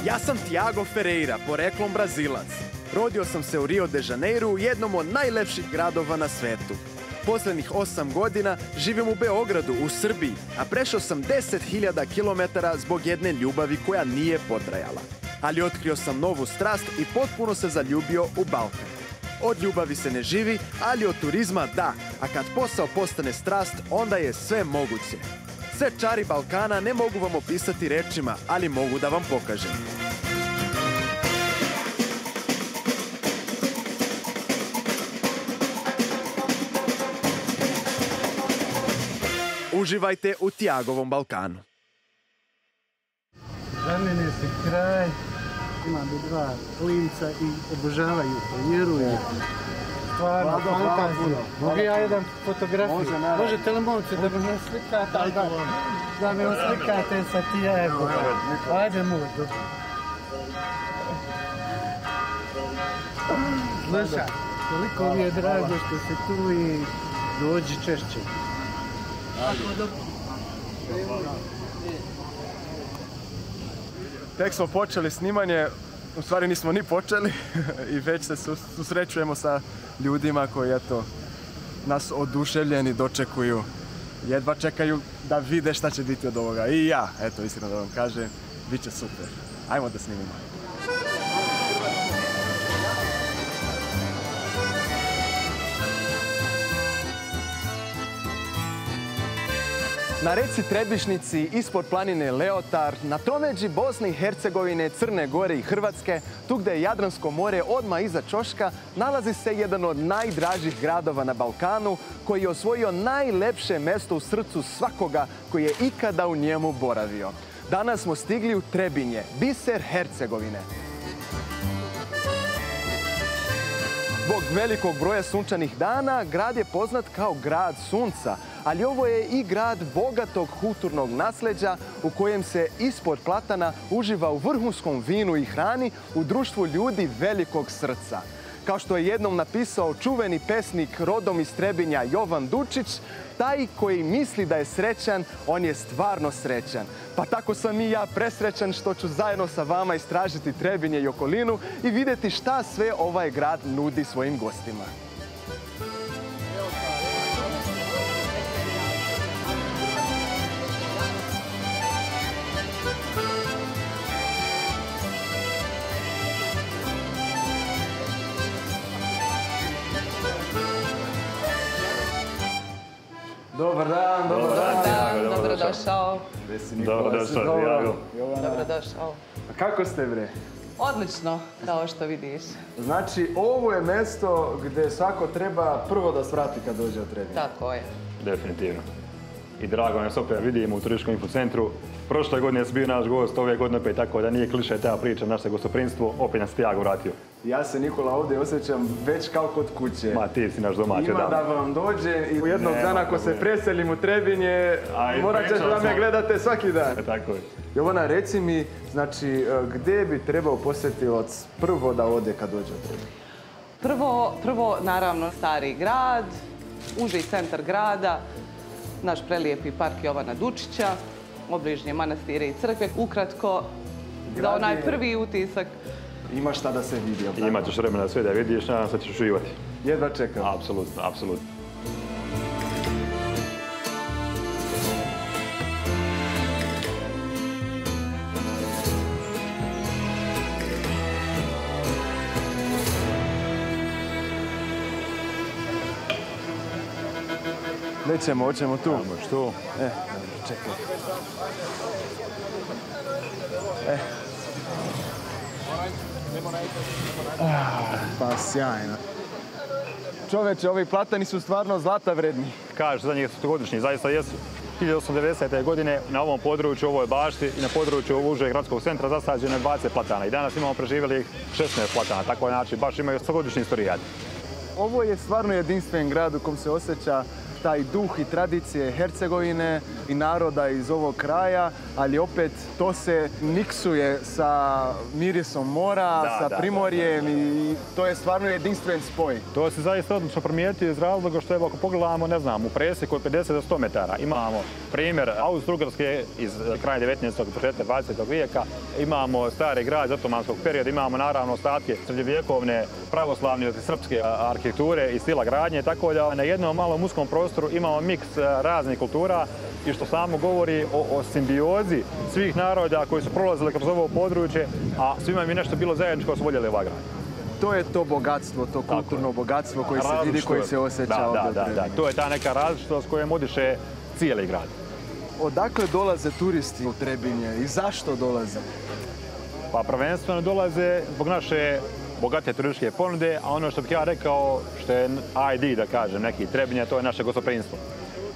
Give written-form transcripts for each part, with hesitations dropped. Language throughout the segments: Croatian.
Ja sam Tiago Ferreira, poreklom Brazilac. Rodio sam se u Rio de Janeiru, jednom od najlepših gradova na svetu. Posljednjih 8 godina živim u Beogradu, u Srbiji, a prešao sam 10.000 kilometara zbog jedne ljubavi koja nije potrajala. Ali otkrio sam novu strast i potpuno se zaljubio u Balkan. Od ljubavi se ne živi, ali od turizma da, a kad posao postane strast, onda je sve moguće. Sve čari Balkana ne mogu vam opisati rečima, ali mogu da vam pokažem. Uživajte u Tiagovom Balkanu. Za mene se kraj, imam i 2 klinca i obožavaju to, vjeruju. Stvarno, fantazija. Mogu ja jedan fotografiju? Možete li momci da me slikate? Da me slikate sa Tiagom. Ajde, možda. Slušaj, toliko mi je drago što se tu i dođi češće. Tek smo počeli snimanje, u stvari nismo ni počeli i već se susrećujemo sa ljudima koji nas oduševljeni dočekuju. Jedva čekaju da vide šta će biti od ovoga. I ja, iskreno da vam kažem, bit će super. Ajmo da snimimo. Na reci Trebišnici, ispod planine Leotar, na tromeđi Bosne i Hercegovine, Crne Gore i Hrvatske, tu gde je Jadransko more odmah iza ćoška, nalazi se jedan od najdražih gradova na Balkanu, koji je osvojio najlepše mesto u srcu svakoga koji je ikada u njemu boravio. Danas smo stigli u Trebinje, biser Hercegovine. Zbog velikog broja sunčanih dana, grad je poznat kao grad sunca, ali ovo je i grad bogatog kulturnog nasleđa u kojem se ispod platana uživa u vrhunskom vinu i hrani u društvu ljudi velikog srca. Kao što je jednom napisao čuveni pesnik rodom iz Trebinja Jovan Dučić, taj koji misli da je srećan, on je stvarno srećan. Pa tako sam i ja presrećan što ću zajedno sa vama istražiti Trebinje i okolinu i vidjeti šta sve ovaj grad nudi svojim gostima. Dobar dan, dobrodošao. Dobrodošao, Tiago. Dobrodošao. A kako ste, bre? Odlično, kao što vidiš. Znači, ovo je mesto gdje svako treba prvo da svrati kad dođe u Trebinje. Tako je. Definitivno. I drago nas opet vidimo u turističkom infocentru. Prošle godine si bio naš gost, ove godine opet, tako da nije kliše ta priča, naše gostoprinstvo, opet nas Tiago vratio. Ja se, Nikola, ovdje osjećam već kao kod kuće. Ma, ti si naš domaći. Ima da vam dođe i jednog dana ako se preselim u Trebinje, morat ćete da me gledate svaki dan. Tako je. Jovana, reci mi, znači, gdje bi trebao posjetilac prvo da ode kad dođe u Trebinje? Prvo, naravno, stari grad, uži centar grada, naš prelijepi park Jovana Dučića, obližnje manastire i crkve. Ukratko, za onaj prvi utisak. Ima šta da se vidi. Imat ćeš vremena sve da vidiš, nadam se da ćeš uživati. Jedva čekam. Apsolutno, apsolutno. Nećemo, hoćemo tu. Možeš tu. Čekaj. Pa sjajno. Čoveče, ovi platani su stvarno zlata vredni. Kažeš, za njih su godišnji, zaista jesu. 1890. godine na ovom području, ovoj bašti i na području užeg gradskog centra zasađeno je 20 platana. I danas imamo preživjeli 16 platana, tako znači baš imaju 100-godišnji istorijat. Ovo je stvarno jedinstven grad u kom se osjeća taj duh i tradicije Hercegovine, i naroda iz ovog kraja, ali opet to se miksuje sa mirisom mora, sa primorjem i to je stvarno jedinstven spoj. To se zaista odlično primijetio iz razloga što evo ako pogledamo, ne znam, u presjeku od 50 do 100 metara imamo primjer Austro-Ugarske iz kraja 19. početka 20. vijeka, imamo stari grad iz otomanskog perioda, imamo naravno ostatke srednjovjekovne pravoslavne srpske arhitekture i stila gradnje, tako da na jednom malom uskom prostoru imamo miks raznih kultura i što samo govori o simbiozi svih naroda koji su prolazili kroz ovo područje, a svima im je nešto bilo zajedničko, su voljeli ovaj grad. To je to bogatstvo, to kulturno bogatstvo koji se vidi, koji se osjeća ovdje. Da. To je ta neka različitost kojom udiše cijeli grad. Odakle dolaze turisti u Trebinje i zašto dolaze? Pa prvenstveno dolaze zbog naše bogate turističke ponude, a ono što bih ja rekao, što je ID, da kažem, neki Trebinje, to je naše gostoprimstvo.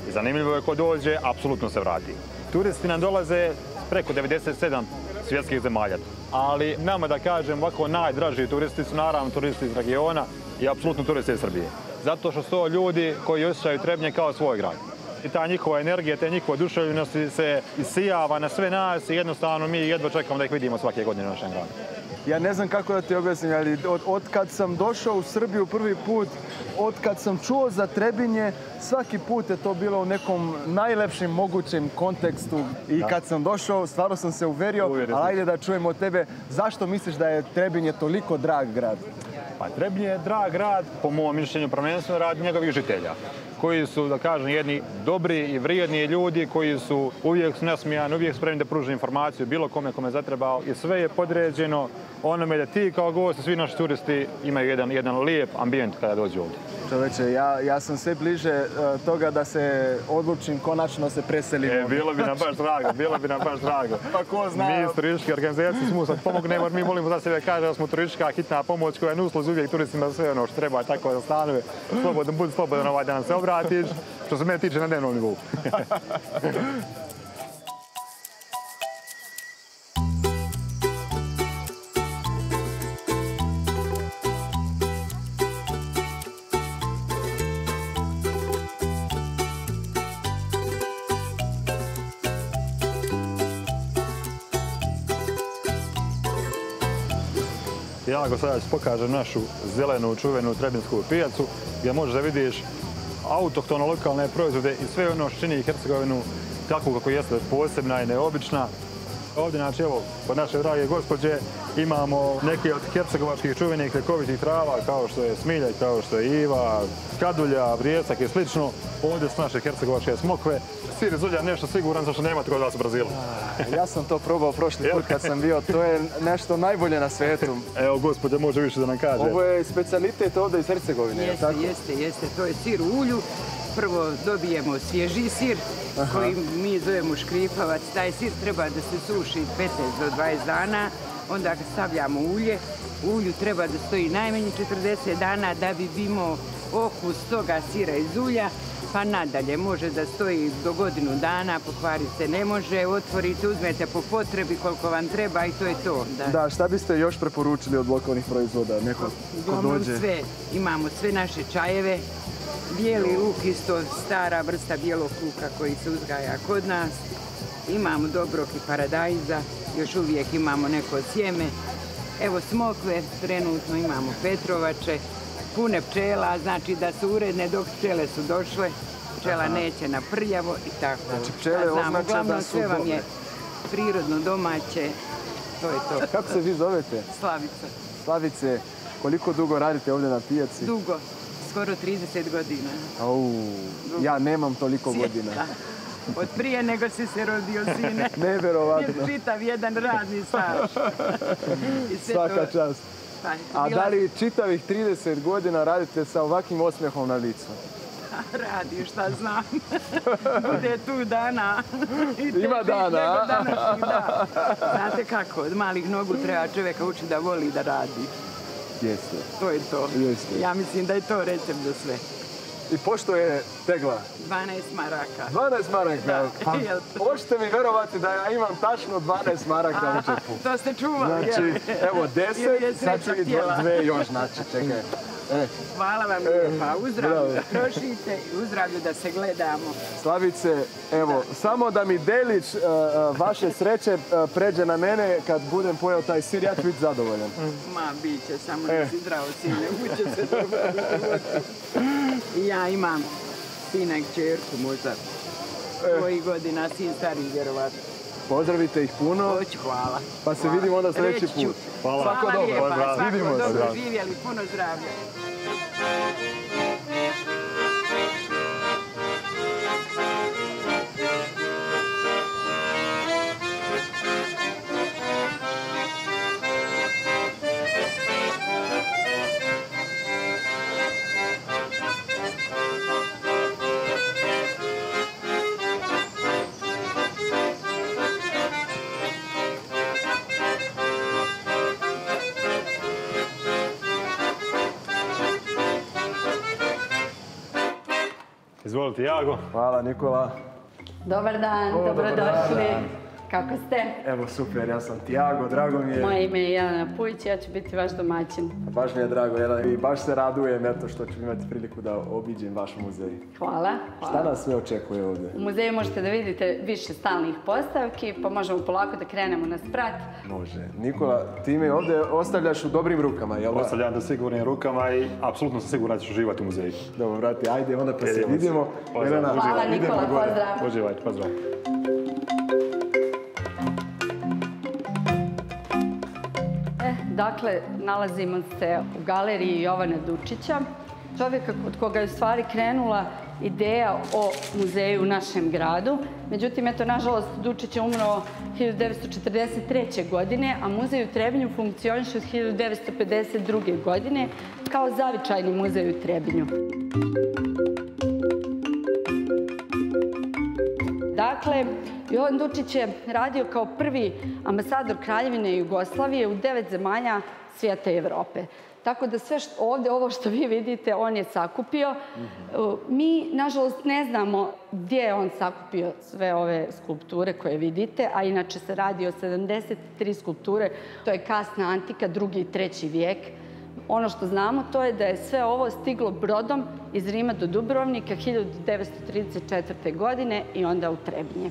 I zanimljivo je ko dođe, apsolutno se vrati. Turisti nam dolaze preko 97 svjetskih zemalja. Ali nama, da kažem, ovako najdraži turisti su naravno turisti iz regiona i apsolutno turisti iz Srbije. Zato što su to ljudi koji osjećaju Trebinje kao svoj grad. I ta njihova energija, te njihova oduševljenosti se isijava na sve nas i jednostavno mi jedva čekamo da ih vidimo svake godine u našem gradu. Ja ne znam kako da ti objasnim, ali od kad sam došao u Srbiju prvi put, od kad sam čuo za Trebinje, svaki put je to bilo u nekom najlepšim mogućem kontekstu. I kad sam došao, stvarno sam se uverio, ali ajde da čujemo od tebe, zašto misliš da je Trebinje toliko drag grad? Pa Trebinje je drag grad, po mom mišljenju, prvenstveno radi njegovih žitelja, koji su, da kažem, jedni dobri i vrijedni ljudi, koji su uvijek nasmijani, uvijek spremni da pruže informaciju bilo kome zatrebao i sve je podređeno onome da ti kao gosti, svi naši turisti imaju jedan lijep ambijent kada dođu ovdje. Čoveče, ja sam sve bliže toga da se odlučim konačno se preselimo. Bilo bi nam baš drago. Pa ko zna? Mi iz turističke organizacije smo sad pomognemo, jer mi volimo za sebe kaže da smo turistička hitna pomoć koja je usluž uvijek turistima sve ono što treba, tako da stanove. Budi slobodan ovaj dan se obratiš, što se mene tiče na dnevnom nivou. Ja ako sada pokažem našu zelenu, čuvenu Trebinsku pijacu, gdje možeš da vidiš autohtono lokalne proizvode i sve ono što čini Hercegovinu takvu kako jeste, posebna i neobična. Ovdje, znači, evo, kod naše drage gospođe imamo neke od hercegovačkih čuvenih ljekovitih trava, kao što je smiljaj, kao što je iva, kadulja, vrijesak i slično. Ovdje su naše hercegovačke smokve. Sir iz ulja nešto siguran, zašto nema tako da su u Brazilu. Ja sam to probao prošli put kad sam bio, to je nešto najbolje na svijetu. Evo, gospođa može više da nam kaže. Ovo je specijalitet ovdje iz Hercegovine, je li tako? Jeste. To je sir u ulju. Prvo dobijemo svježi sir, koji mi zovemo škripavac. Taj sir treba da se suši 15 do 20 dana, onda ga stavljamo u ulje. U ulju treba da stoji najmanje 40 dana da bi imao okus toga sira iz ulja, pa nadalje može da stoji do godinu dana, pokvariti se ne može, otvorite, uzmete po potrebi koliko vam treba i to je to. Da, šta biste još preporučili od lokalnih proizvoda? Neko ko dođe? Imamo sve naše čajeve, bijeli luk, isto stara vrsta bijelog luka koji se uzgaja kod nas. Imamo dobrog i paradajza, još uvijek imamo neko sjeme. Evo smokve, trenutno imamo petrovače, pune pčela, znači da su uredne dok pčele su došle. Pčela neće na prljavo i tako. Znači pčele označa da su sve vam je prirodno domaće, to je to. Kako se vi zovete? Slavica. Slavice, koliko dugo radite ovdje na pijaci? Dugo, skoro 30 godina. Ja nemam toliko godina. Od prije nego si se rodio, sine. Neverovatno. Čitav jedan radni staž. Svaka čast. A da li čitavih 30 godina radite sa ovakvim osmijehom na licu? Radi, šta znam. Bude tu dana. Ima dana. Da. Znate kako, od malih nogu treba čovjeka učiti da voli da radi. Jeste. To je to. Jeste. Ja mislim da je to recept za sve. I pošto je tegla? 12 maraka. 12 maraka? Pa, možete mi verovati da ja imam tačno 12 maraka u džepu. To ste čuvali, znači, evo 10, sad ću i 2 još, znači, čekaj. Hvala vam lijepa. Uzdravlju da trošite i uzdravlju da se gledamo. Slavice, evo, samo da mi delić vaše sreće pređe na mene kad budem pojeo taj sir, ja ću biti zadovoljan. Ma, bit će, samo da si zdravo, sine, uće se dobro životi. I ja imam sina i kćerku, možda svojih godina, sin stariji, vjerovatno. Pozdravite ih puno. Hoću, hvala. Pa se vidimo onda sljedeći put. Hvala. Hvala lijepa, Vidimo svako se. dobro živjeli, puno zdravlja. Izvolite, Jago. Hvala, Nikola. Dobar dan, dobrodošli. Kako ste? Evo, super, ja sam Tiago, drago mi je. Moje ime je Jelena Pujić, ja ću biti vaš domaćin. Baš mi je drago, Jelena, i baš se radujem eto što ću imati priliku da obiđem vaš muzej. Hvala. Šta nas sve očekuje ovdje? U muzeju možete da vidite više stalnih postavki, pa možemo polako da krenemo na sprat. Može. Nikola, ti me ovdje ostavljaš u dobrim rukama, jel da? Ostavljam da sigurnim rukama i apsolutno sam siguran da ćeš uživati u muzeju. Dobro, vrati, ajde, onda pa se vidimo. Jelena, Hvala idemo Nikola, gore. pozdrav. Uživajte, pozdrav. Dakle, nalazimo se u galeriji Jovana Dučića, čovjeka od koga je u stvari krenula ideja o muzeju u našem gradu. Međutim, eto, nažalost, Dučić je umro 1943. godine, a muzej u Trebinju funkcioniše od 1952. godine kao zavičajni muzej u Trebinju. Dakle, Jovan Dučić je radio kao prvi ambasador Kraljevine Jugoslavije u 9 zemalja svijeta i Evrope. Tako da sve ovdje, ovo što vi vidite, on je sakupio. Mi, nažalost, ne znamo gdje je on sakupio sve ove skulpture koje vidite, a inače se radi o 73 skulpture. To je kasna antika, 2. i 3. vijek. Ono što znamo to je da je sve ovo stiglo brodom iz Rima do Dubrovnika 1934. godine i onda u Trebinje.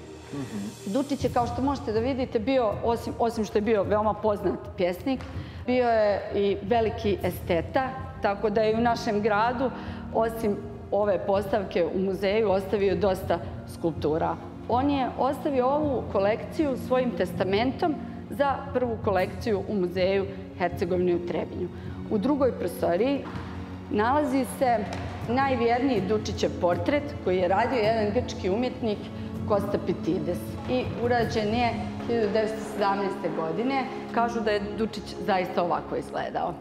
Dučić je, kao što možete da vidite, bio, osim što je bio veoma poznat pjesnik, bio je i veliki esteta, tako da je u našem gradu, osim ove postavke u muzeju, ostavio dosta skulptura. On je ostavio ovu kolekciju svojim testamentom za prvu kolekciju u muzeju Hercegovine u Trebinju. U drugoj prostoriji nalazi se najvjerniji Dučićev portret koji je radio jedan grčki umjetnik Kosta Pitides i urađen je 1917. godine. Kažu da je Dučić zaista ovako izgledao.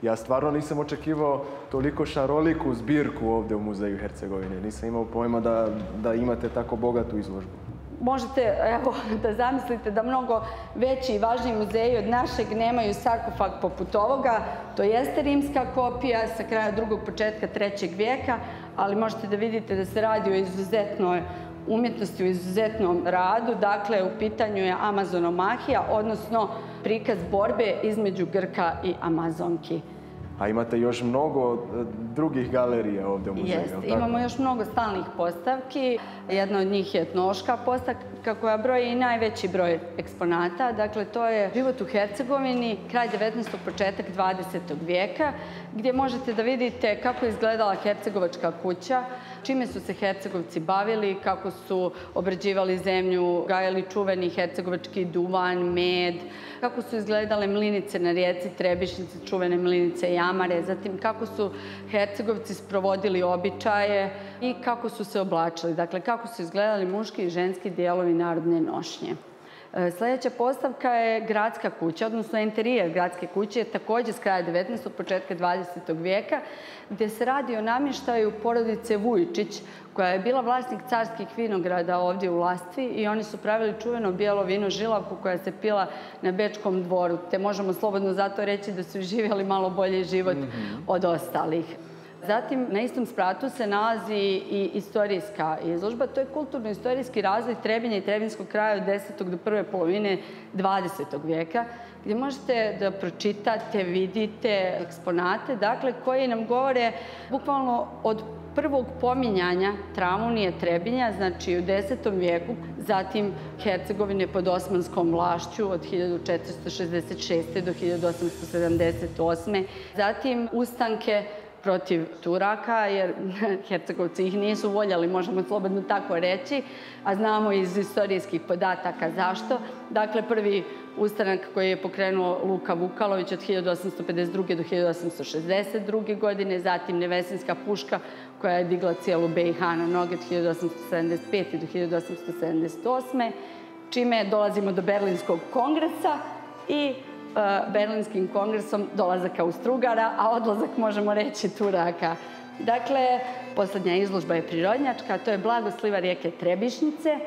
Ja stvarno nisam očekivao toliko šaroliku zbirku ovdje u muzeju Hercegovine. Nisam imao pojma da imate tako bogatu izložbu. Možete, evo, da zamislite da mnogo veći i važniji muzeji od našeg nemaju sarkofag poput ovoga. To jeste rimska kopija sa kraja 2. početka 3. vijeka, ali možete da vidite da se radi o izuzetnoj umjetnosti, u izuzetnom radu. Dakle, u pitanju je amazonomahija, odnosno prikaz borbe između Grka i Amazonki. A imate još mnogo drugih galerija ovdje u muzeju, Jeste, imamo još mnogo stalnih postavki. Jedna od njih je etnološka postavka koja broji i najveći broj eksponata. Dakle, to je život u Hercegovini, kraj 19. početak 20. vijeka, gdje možete da vidite kako je izgledala hercegovačka kuća, čime su se Hercegovci bavili, kako su obrađivali zemlju, gajali čuveni hercegovački duvan, med, kako su izgledale mlinice na rijeci Trebišnice, čuvene mlinice Jamare, zatim kako su Hercegovci sprovodili običaje i kako su se oblačili, dakle kako su izgledali muški i ženski dijelovi narodne nošnje. Sljedeća postavka je gradska kuća, odnosno interijer gradske kuće, također s kraja 19. početka 20. vijeka, gdje se radi o namještaju porodice Vujičić, koja je bila vlasnik carskih vinograda ovdje u Lastvi i oni su pravili čuveno bijelo vino žilavku koja se pila na Bečkom dvoru, te možemo slobodno zato reći da su živjeli malo bolji život od ostalih. Zatim, na istom spratu se nalazi i istorijska izložba. To je kulturno-istorijski razvoj Trebinja i Trebinjskog kraja od 10. do prve polovine 20. vijeka, gdje možete da pročitate, vidite eksponate, dakle, koji nam govore bukvalno od prvog pominjanja Travunije Trebinja, znači u 10. vijeku, zatim Hercegovine pod osmanskom vlašću od 1466. do 1878. Zatim ustanke protiv Turaka, jer Hercegovci ih nisu voljeli, možemo slobodno tako reći, a znamo iz istorijskih podataka zašto. Dakle, prvi ustanak koji je pokrenuo Luka Vukalović od 1852. do 1862. godine, zatim Nevesinska puška koja je digla cijelu BiH na noge od 1875. do 1878. čime dolazimo do Berlinskog kongresa i Berlinskim kongresom dolazak Austro-Ugara, a odlazak možemo reći Turaka. Dakle, posljednja izložba je prirodnjačka, to je blagosliva rijeke Trebišnjice.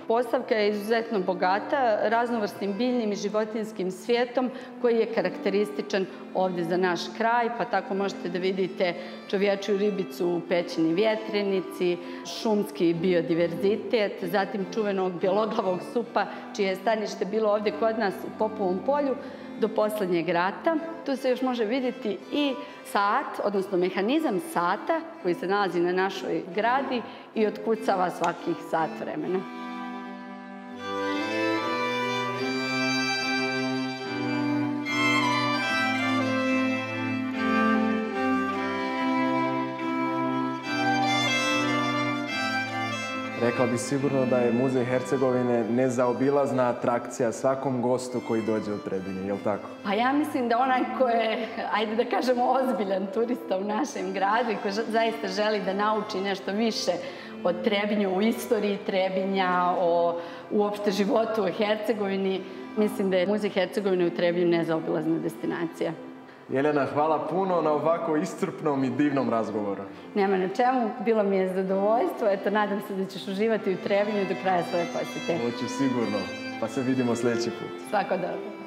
Postavka je izuzetno bogata raznovrsnim biljnim i životinjskim svijetom koji je karakterističan ovdje za naš kraj, pa tako možete da vidite čovječju ribicu u pećini Vjetrenici, šumski biodiverzitet, zatim čuvenog bjeloglavog supa, čije je stanište bilo ovdje kod nas u Popovom polju do posljednjeg rata. Tu se još može vidjeti i sat, odnosno mehanizam sata koji se nalazi na našoj gradi i otkucava svakih sat vremena. Rekla bi sigurno da je Muzej Hercegovine nezaobilazna atrakcija svakom gostu koji dođe u Trebinje, je li tako? Pa ja mislim da onaj ko je, ajde da kažemo, ozbiljan turista u našem gradu i ko zaista želi da nauči nešto više o Trebinju, o istoriji Trebinja, o uopšte životu u Hercegovini, mislim da je Muzej Hercegovine u Trebinju nezaobilazna destinacija. Jelena, hvala puno na ovako iscrpnom i divnom razgovoru. Nema na čemu, bilo mi je zadovoljstvo. Eto, nadam se da ćeš uživati u Trebinju do kraja svoje posjete. Hoću sigurno, pa se vidimo sljedeći put. Svako dobro.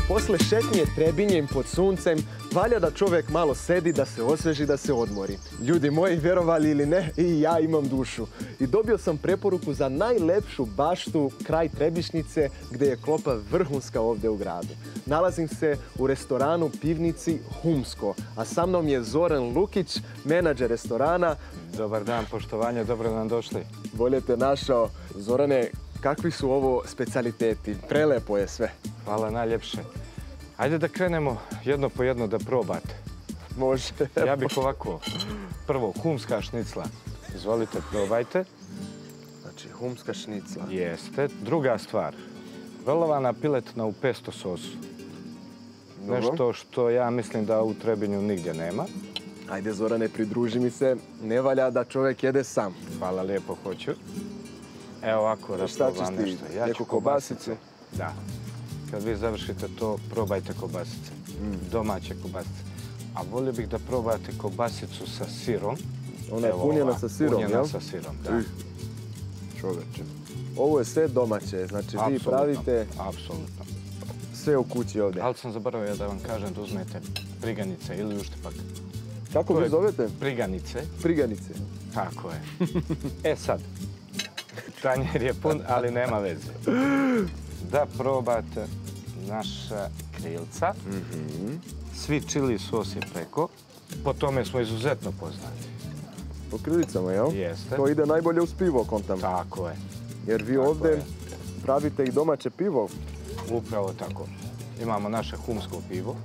Posle šetnje Trebinjem pod suncem, valja da čovjek malo sedi, da se osveži, da se odmori. Ljudi moji, vjerovali ili ne, i ja imam dušu. I dobio sam preporuku za najlepšu baštu kraj Trebišnjice, gdje je klopa vrhunska ovdje u gradu. Nalazim se u restoranu pivnici Humsko, a sa mnom je Zoran Lukić, menadžer restorana. Dobar dan, poštovanje, dobro nam došli. Bolje te našao. Zorane, kakvi su ovo specijaliteti? Prelepo je sve. Hvala najljepše. Ajde da krenemo jedno po jedno da probate. Može. Ja bih ovako. Prvo, humska šnicla. Izvolite, probajte. Znači, humska šnicla. Jeste. Druga stvar, rolovana piletna u pesto sosu. Nešto što ja mislim da u Trebinju nigdje nema. Ajde, Zorane, pridruži mi se. Ne valja da čovjek jede sam. Hvala lijepo, hoću. Evo ovako, da probam nešto. Neku kobasicu? Da. Kad vi završite to, probajte kobasice. Domaće kobasice. A volio bih da probate kobasicu sa sirom. Ona je punjena sa sirom, jel? Punjena sa sirom, da. Čoveče. Ovo je sve domaće, znači vi pravite apsolutno sve u kući ovdje. Ali sam zaboravio da vam kažem da uzmete priganice ili uštipak. Kako vi zovete? Priganice. Priganice. Tako je. E sad, tanjer je pun, ali nema veze. Da probate naša krilca. Svi čili sos je preko. Po tome smo izuzetno poznati. Po krilicama, jel? Jeste. To ide najbolje uz pivo, kontam. Tako je. Jer vi ovdje pravite i domaće pivo. Upravo tako. Imamo naše humsko pivo.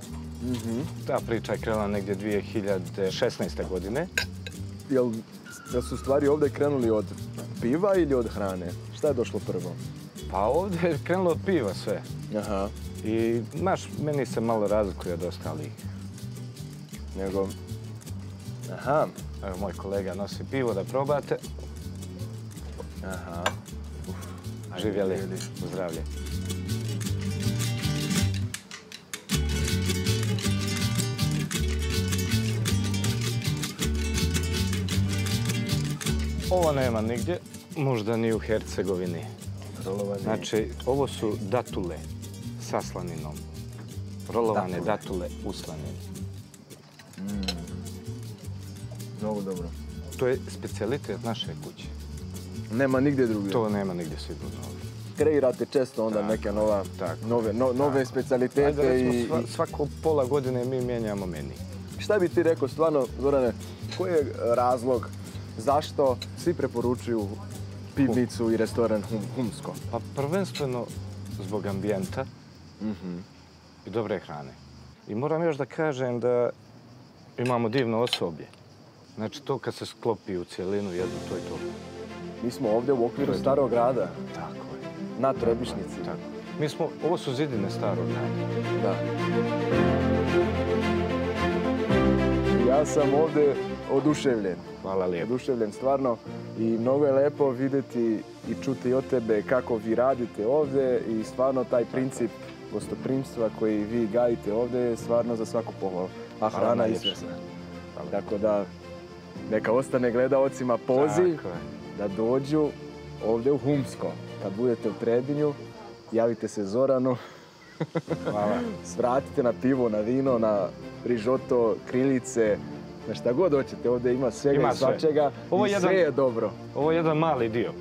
Ta priča je krenula negdje 2016. godine. Jel su stvari ovdje krenuli od piva ili od hrane? Šta je došlo prvo? Pa ovdje je krenulo od piva sve. Aha. I meni se malo razlikuje od ostalih. Nego... Aha. Evo, moj kolega nosi pivo da probate. Aha. Živjeli. Zdravlje. Ovo nema nigdje, možda ni u Hercegovini. Znači, ovo su datule sa slaninom. Rolovane datule u slanini. Mnogo dobro. To je specijalitet naše kuće. Nema nigdje drugdje? To nema nigdje sigurno. Kreirate često onda neke nove specijalitete i... Svako pola godine mi mijenjamo meni. Šta bi ti rekao stvarno, Zorane, koji je razlog zašto svi preporučuju pivnicu i restoran Humsko? Pa prvenstveno zbog ambijenta i dobre hrane. I moram još da kažem da imamo divno osoblje. Znači to kad se sklopi u cijelinu jednu, to je to. Mi smo ovdje u okviru Starog grada. Tako je. Na Trebišnici. Tako. Ovo su zidine Starog grada. Da. Ja sam ovdje oduševljen. Hvala lijepo. Oduševljen stvarno i mnogo je lepo vidjeti i čuti od tebe kako vi radite ovdje i stvarno taj princip gostoprimstva koji vi gajite ovdje je stvarno za svaku pohvalu. A hrana je izvrsna. Tako da neka ostane gledaocima poziv da dođu ovdje u Humsko. Kad budete u Trebinju, javite se Zoranu. Hvala. Svratite na pivo, na vino, na rižoto, krilice, na šta god hoćete. Ovdje ima svega i svačega i sve je dobro. Ovo je jedan mali dio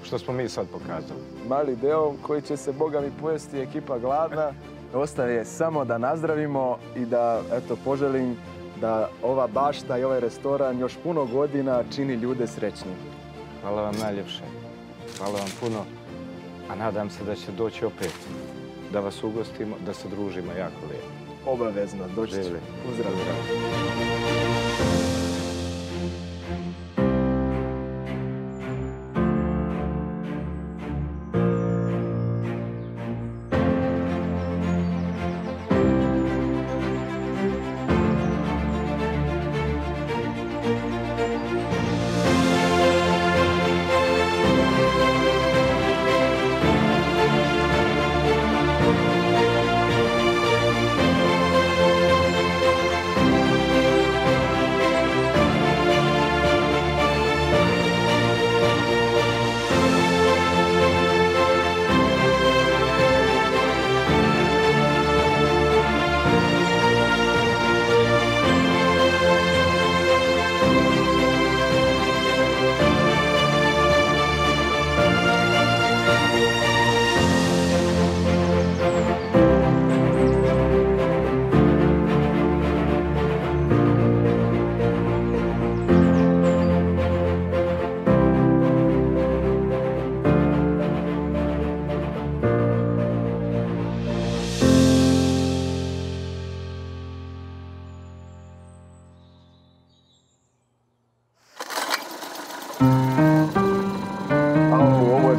što smo mi sad pokazali. Mali deo koji će se, Boga mi, pojesti ekipa gladna. Ostaje samo da nazdravimo i da poželim da ova bašta i ovaj restoran još puno godina čini ljude srećnim. Hvala vam najljepše. Hvala vam puno. A nadam se da će doći opet. Da vas ugostimo, da se družimo jako lijepo. Obavezno, doći ću. Pozdrav.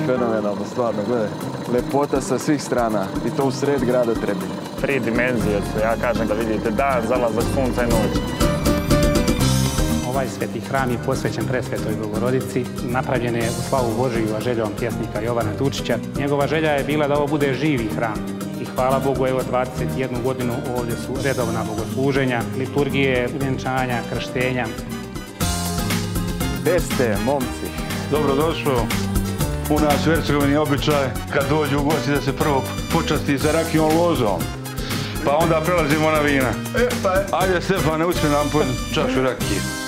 Fenomenalno, stvarno, gledaj. Lepota sa svih strana i to u sred grada Trebinja. 3 dimenzije su, ja kažem da vidite dan, zalazak sunca i noć. Ovaj sveti hram je posvećen Presvetoj Bogorodici. Napravljen je u slavu Božiju, a željom pjesnika Jovana Dučića. Njegova želja je bila da ovo bude živi hram. I hvala Bogu, evo 21 godinu ovdje su redovna bogosluženja, liturgije, vjenčanja, krštenja. Gde ste, momci? Dobrodošlo. U nas u Hercegovini je običaj kad dođu u gosti da se prvo počasti sa rakijom lozom. Pa onda prelazimo na vina. Ajde Stefane, uspije nam po čašu rakije.